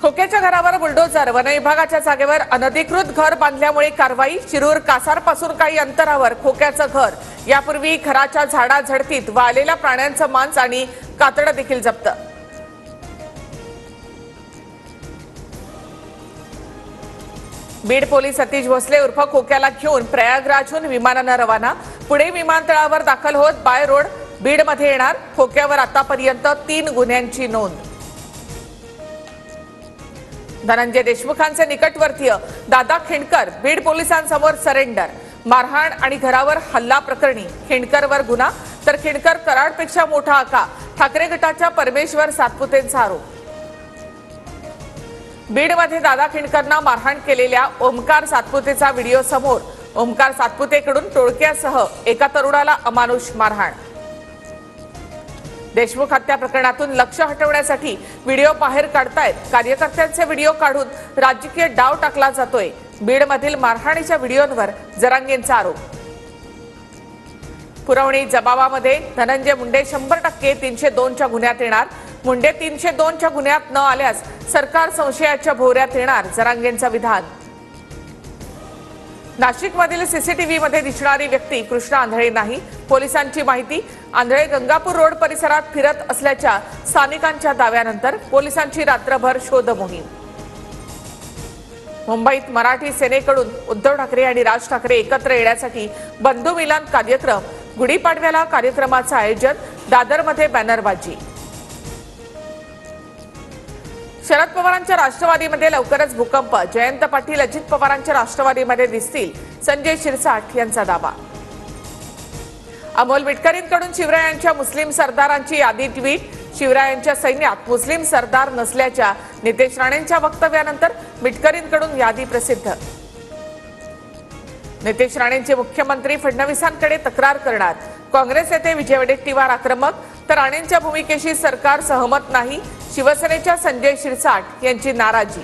खोक्याच्या घरावर bulldozer, one विभागाच्या जागेवर अनधिकृत घर बांधल्यामुळे कारवाई। शिरूर कासारपासून काही अंतरावर खोक्याचं घर। यापूर्वी घराच्या झाडाझडतीत वाळलेल्या प्राण्यांचं मांस आणि कातडं देखील जप्त। बीड पोलीस सतीश भोसले उर्फ खोक्याला घेऊन प्रयागराजहून विमानानं रवाना। पुणे विमानतळावर दाखल होत बाय रोड बीडमध्ये येणार। खोक्यावर आतापर्यंत 3 गुन्ह्यांची नोंद। धनंजय देशमुखांचे निकटवर्तीय दादा खिंडकर बीड पोलिसांसमोर सरेंडर। मारहाण आणि घरावर हल्ला प्रकरणी खिंडकरवर गुन्हा, तर खिंडकर कराडपेक्षा मोठा आका। ठाकरे गटाच्या परमेश्वर सातपुतेंचा आरोप। बीडमध्ये दादा खिंडकरना मारहाण केलेल्या ओमकार सातपुतेचा व्हिडिओ समोर। ओमकार सातपुतेकडून टोळक्यासह एका तरुणाला अमानुष मारहाण। देशमुख हत्या प्रकरणातून लक्ष हटवण्यासाठी व्हिडिओ बाहेर काढतायत। कार्यकर्त्यांचे व्हिडिओ काढून राजकीय डाव टाकला जातोय। बीडमधील मारहाणीच्या व्हिडिओंवर जरांगेंचा आरोप। पुरवणी जबाबामध्ये धनंजय मुंडे 100% 302च्या गुन्ह्यात येणार। मुंडे 302च्या गुन्ह्यात न आल्यास सरकार संशयाच्या भोवऱ्यात येणार, जरांगेंचं विधान। नाशिकमधील सीसीटीव्हीमध्ये दिसणारी व्यक्ती कृष्णा आंधळे नाही। पोलिसांची माहिती, आंधळे गंगापूर रोड परिसरात फिरत असल्याच्या स्थानिकांच्या दाव्यानंतर पोलिसांची रात्रभर शोध मोहीम। मुंबईत मराठी सेनेकडून उद्धव ठाकरे आणि राज ठाकरे एकत्र येण्यासाठी बंधू मिलन कार्यक्रम। गुढीपाडव्याला कार्यक्रमाचं आयोजन। दादरमध्ये बॅनरबाजी। शरद पवारांच्या राष्ट्रवादीमध्ये लवकरच भूकंप। जयंत पाटील अजित पवारांच्या राष्ट्रवादीमध्ये दिसतील, संजय शिरसाट यांचा दावा। अमोल मिटकरींकडून शिवरायांच्या मुस्लिम सरदारांची यादी ट्विट। शिवरायांच्या सैन्यात मुस्लिम सरदार नसल्याच्या नितेश राणेंच्या वक्तव्यानंतर मिटकरींकडून यादी प्रसिद्ध। नितेश राणेंचे मुख्यमंत्री फडणवीसांकडे तक्रार करणार। काँग्रेस नेते विजय वडेट्टीवार आक्रमक, तर राणेंच्या भूमिकेशी सरकार सहमत नाही। शिवसेनेच्या संजय शिरसाट यांची नाराजी।